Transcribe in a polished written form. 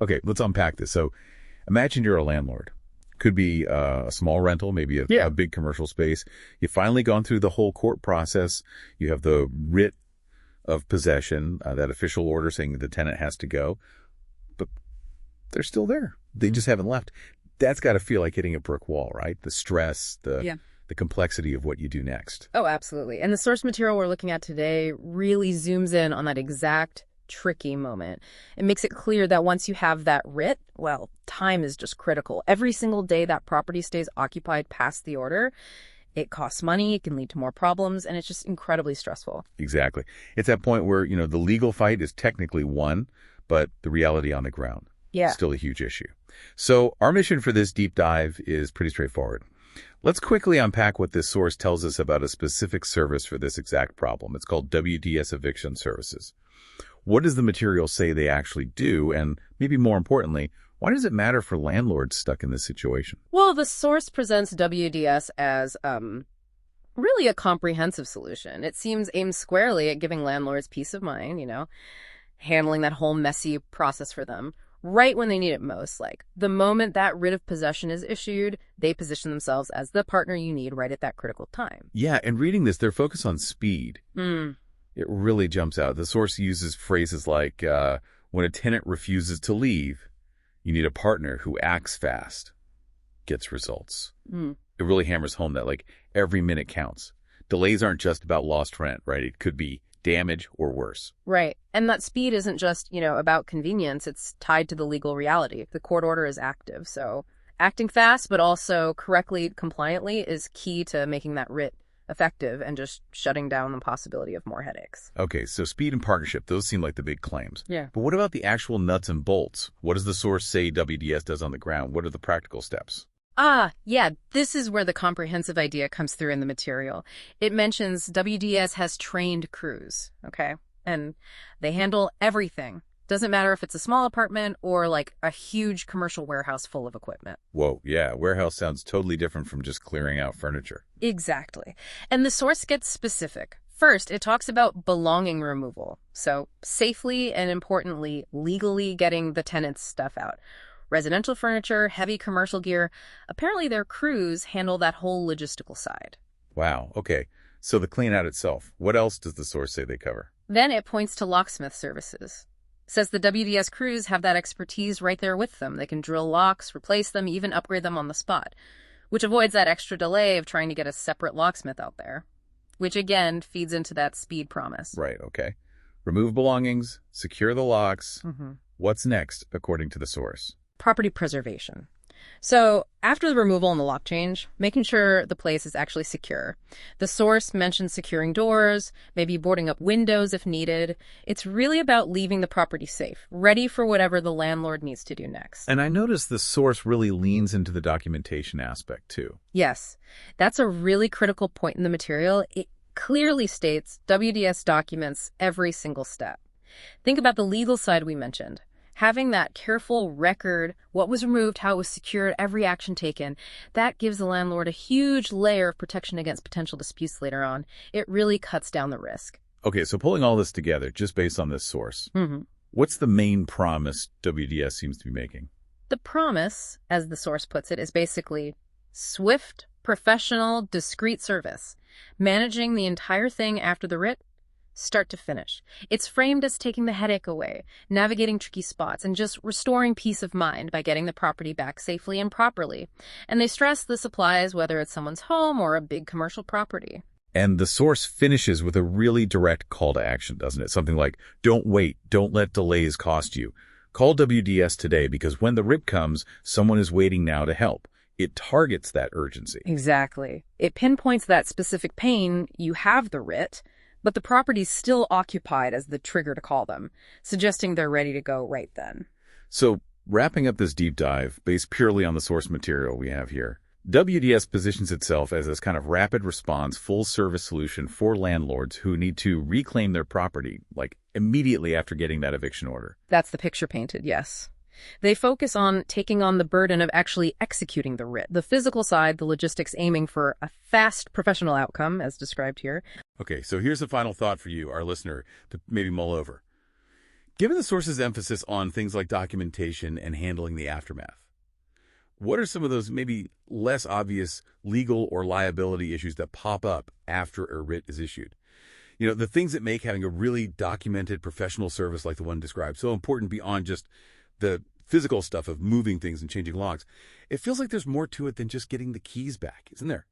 Okay, let's unpack this. So imagine you're a landlord. Could be a small rental, maybe a big commercial space. You've finally gone through the whole court process. You have the writ of possession, that official order saying the tenant has to go. But they're still there. They just haven't left. That's got to feel like hitting a brick wall, right? The stress, the complexity of what you do next. Oh, absolutely. And the source material we're looking at today really zooms in on that exact tricky moment. It makes it clear that once you have that writ, well, time is just critical. Every single day that property stays occupied past the order, it costs money, it can lead to more problems, and it's just incredibly stressful. Exactly. It's that point where, the legal fight is technically won, but the reality on the ground is still a huge issue. So our mission for this deep dive is pretty straightforward. Let's quickly unpack what this source tells us about a specific service for this exact problem. It's called W.D.S Eviction Services. What does the material say they actually do? And maybe more importantly, why does it matter for landlords stuck in this situation? Well, the source presents WDS as really a comprehensive solution. It seems aimed squarely at giving landlords peace of mind, handling that whole messy process for them right when they need it most. Like the moment that writ of possession is issued, they position themselves as the partner you need right at that critical time. Yeah, and reading this, their focus on speed. It really jumps out. The source uses phrases like, when a tenant refuses to leave, you need a partner who acts fast, gets results. It really hammers home that every minute counts. Delays aren't just about lost rent, right? It could be damage or worse. Right. And that speed isn't just, about convenience. It's tied to the legal reality. The court order is active. So acting fast, but also correctly, compliantly is key to making that writ effective and just shutting down the possibility of more headaches. Okay, so speed and partnership, those seem like the big claims. Yeah. But what about the actual nuts and bolts? What does the source say WDS does on the ground? What are the practical steps? This is where the comprehensive idea comes through in the material. It mentions WDS has trained crews, okay? And they handle everything. Doesn't matter if it's a small apartment or a huge commercial warehouse full of equipment. Whoa, yeah, warehouse sounds totally different from just clearing out furniture. Exactly. And the source gets specific. First, it talks about belonging removal. So safely and importantly, legally getting the tenant's stuff out. Residential furniture, heavy commercial gear. Apparently their crews handle that whole logistical side. Wow, okay. So the clean out itself, what else does the source say they cover? Then it points to locksmith services. Says the WDS crews have that expertise right there with them. They can drill locks, replace them, even upgrade them on the spot, which avoids that extra delay of trying to get a separate locksmith out there, which again feeds into that speed promise. Right, okay. Remove belongings, secure the locks. What's next, according to the source? Property preservation. So after the removal and the lock change, making sure the place is actually secure. The source mentions securing doors, maybe boarding up windows if needed. It's really about leaving the property safe, ready for whatever the landlord needs to do next. And I noticed the source really leans into the documentation aspect too. Yes, that's a really critical point in the material. It clearly states WDS documents every single step. Think about the legal side we mentioned. Having that careful record, what was removed, how it was secured, every action taken, that gives the landlord a huge layer of protection against potential disputes later on. It really cuts down the risk. Okay, so pulling all this together, just based on this source, what's the main promise WDS seems to be making? The promise, as the source puts it, is basically swift, professional, discreet service, managing the entire thing after the writ, start to finish. It's framed as taking the headache away, navigating tricky spots, and just restoring peace of mind by getting the property back safely and properly. And they stress this applies whether it's someone's home or a big commercial property. And the source finishes with a really direct call to action, doesn't it? Something like, don't wait, don't let delays cost you. Call WDS today because when the writ comes, someone is waiting now to help. It targets that urgency. Exactly. It pinpoints that specific pain. You have the writ, but the property's still occupied as the trigger to call them, suggesting they're ready to go right then. So, wrapping up this deep dive, based purely on the source material we have here, WDS positions itself as this kind of rapid response, full-service solution for landlords who need to reclaim their property, immediately after getting that eviction order. That's the picture painted, yes. They focus on taking on the burden of actually executing the writ. The physical side, the logistics aiming for a fast professional outcome, as described here. Okay, so here's a final thought for you, our listener, to maybe mull over. Given the source's emphasis on things like documentation and handling the aftermath, what are some of those maybe less obvious legal or liability issues that pop up after a writ is issued? The things that make having a really documented professional service like the one described so important beyond just the physical stuff of moving things and changing logs. It feels like there's more to it than just getting the keys back, isn't there?